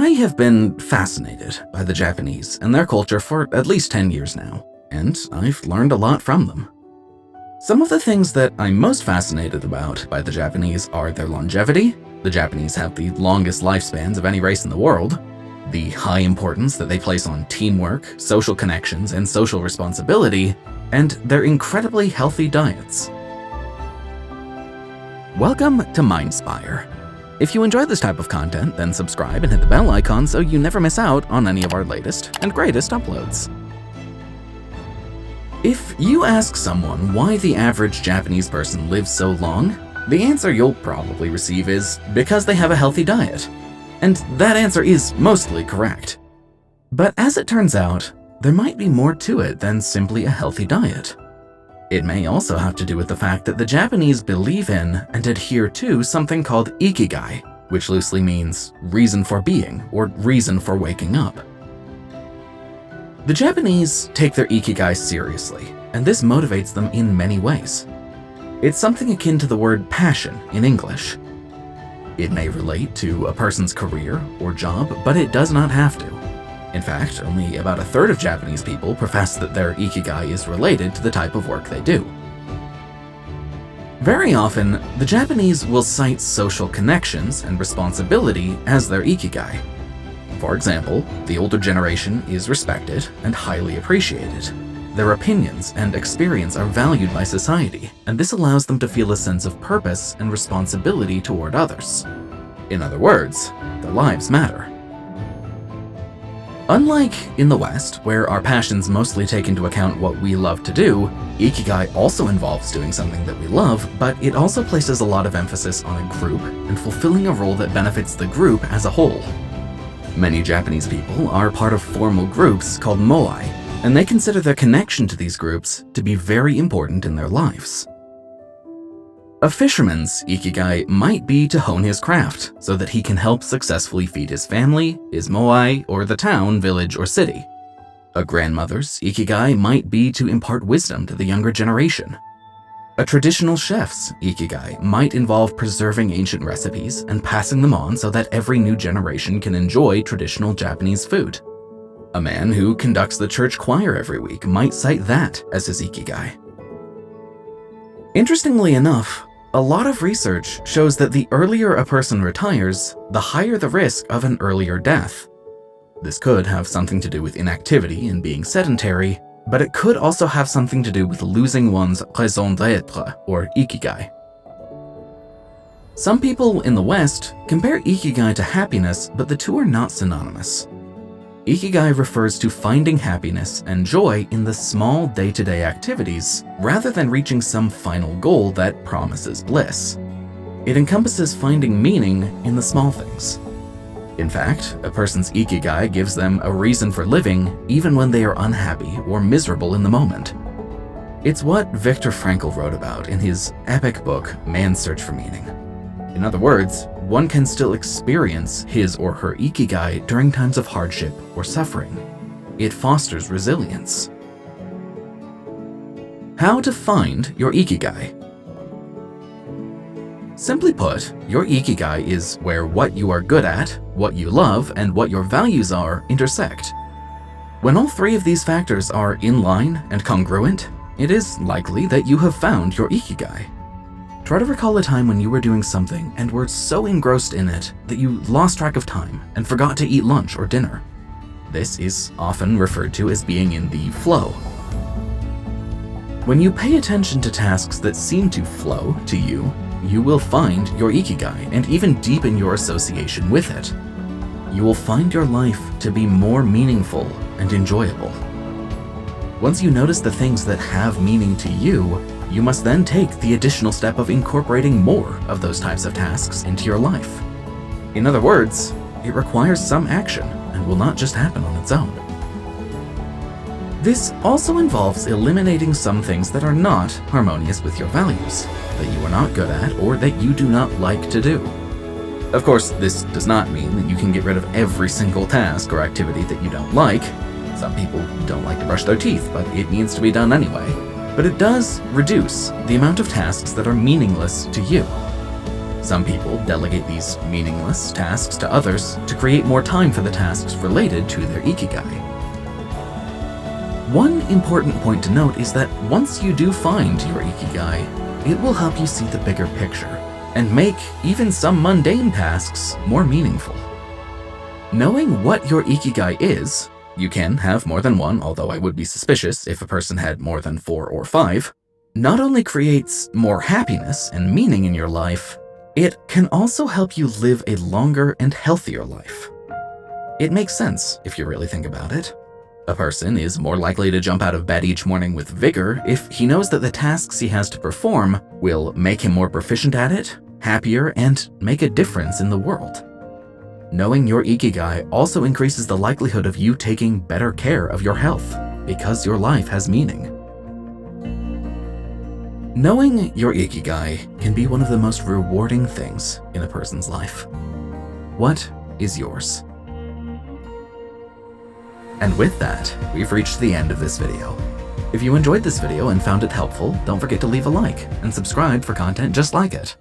I have been fascinated by the Japanese and their culture for at least 10 years now, and I've learned a lot from them. Some of the things that I'm most fascinated about by the Japanese are their longevity. The Japanese have the longest lifespans of any race in the world, the high importance that they place on teamwork, social connections, and social responsibility, and their incredibly healthy diets. Welcome to MindSpire. If you enjoy this type of content, then subscribe and hit the bell icon so you never miss out on any of our latest and greatest uploads. If you ask someone why the average Japanese person lives so long, the answer you'll probably receive is because they have a healthy diet. And that answer is mostly correct. But as it turns out, there might be more to it than simply a healthy diet. It may also have to do with the fact that the Japanese believe in and adhere to something called Ikigai, which loosely means reason for being or reason for waking up. The Japanese take their Ikigai seriously, and this motivates them in many ways. It's something akin to the word passion in English. It may relate to a person's career or job, but it does not have to. In fact, only about a third of Japanese people profess that their Ikigai is related to the type of work they do. Very often, the Japanese will cite social connections and responsibility as their Ikigai. For example, the older generation is respected and highly appreciated. Their opinions and experience are valued by society, and this allows them to feel a sense of purpose and responsibility toward others. In other words, their lives matter. Unlike in the West, where our passions mostly take into account what we love to do, Ikigai also involves doing something that we love, but it also places a lot of emphasis on a group and fulfilling a role that benefits the group as a whole. Many Japanese people are part of formal groups called moai, and they consider their connection to these groups to be very important in their lives. A fisherman's Ikigai might be to hone his craft so that he can help successfully feed his family, his moai, or the town, village, or city. A grandmother's Ikigai might be to impart wisdom to the younger generation. A traditional chef's Ikigai might involve preserving ancient recipes and passing them on so that every new generation can enjoy traditional Japanese food. A man who conducts the church choir every week might cite that as his Ikigai. Interestingly enough, a lot of research shows that the earlier a person retires, the higher the risk of an earlier death. This could have something to do with inactivity and being sedentary, but it could also have something to do with losing one's raison d'être, or Ikigai. Some people in the West compare Ikigai to happiness, but the two are not synonymous. Ikigai refers to finding happiness and joy in the small day-to-day activities, rather than reaching some final goal that promises bliss. It encompasses finding meaning in the small things. In fact, a person's Ikigai gives them a reason for living even when they are unhappy or miserable in the moment. It's what Viktor Frankl wrote about in his epic book, Man's Search for Meaning. In other words, one can still experience his or her Ikigai during times of hardship or suffering. It fosters resilience. How to find your Ikigai? Simply put, your Ikigai is where what you are good at, what you love, and what your values are intersect. When all three of these factors are in line and congruent, it is likely that you have found your Ikigai. Try to recall a time when you were doing something and were so engrossed in it that you lost track of time and forgot to eat lunch or dinner. This is often referred to as being in the flow. When you pay attention to tasks that seem to flow to you, you will find your Ikigai and even deepen your association with it. You will find your life to be more meaningful and enjoyable. Once you notice the things that have meaning to you, you must then take the additional step of incorporating more of those types of tasks into your life. In other words, it requires some action and will not just happen on its own. This also involves eliminating some things that are not harmonious with your values, that you are not good at, or that you do not like to do. Of course, this does not mean that you can get rid of every single task or activity that you don't like. Some people don't like to brush their teeth, but it needs to be done anyway. But it does reduce the amount of tasks that are meaningless to you. Some people delegate these meaningless tasks to others to create more time for the tasks related to their Ikigai. One important point to note is that once you do find your Ikigai, it will help you see the bigger picture and make even some mundane tasks more meaningful. Knowing what your Ikigai is, you can have more than one, although I would be suspicious if a person had more than 4 or 5, not only creates more happiness and meaning in your life, it can also help you live a longer and healthier life. It makes sense if you really think about it. A person is more likely to jump out of bed each morning with vigor if he knows that the tasks he has to perform will make him more proficient at it, happier, and make a difference in the world. Knowing your Ikigai also increases the likelihood of you taking better care of your health because your life has meaning. Knowing your Ikigai can be one of the most rewarding things in a person's life. What is yours? And with that, we've reached the end of this video. If you enjoyed this video and found it helpful, don't forget to leave a like and subscribe for content just like it.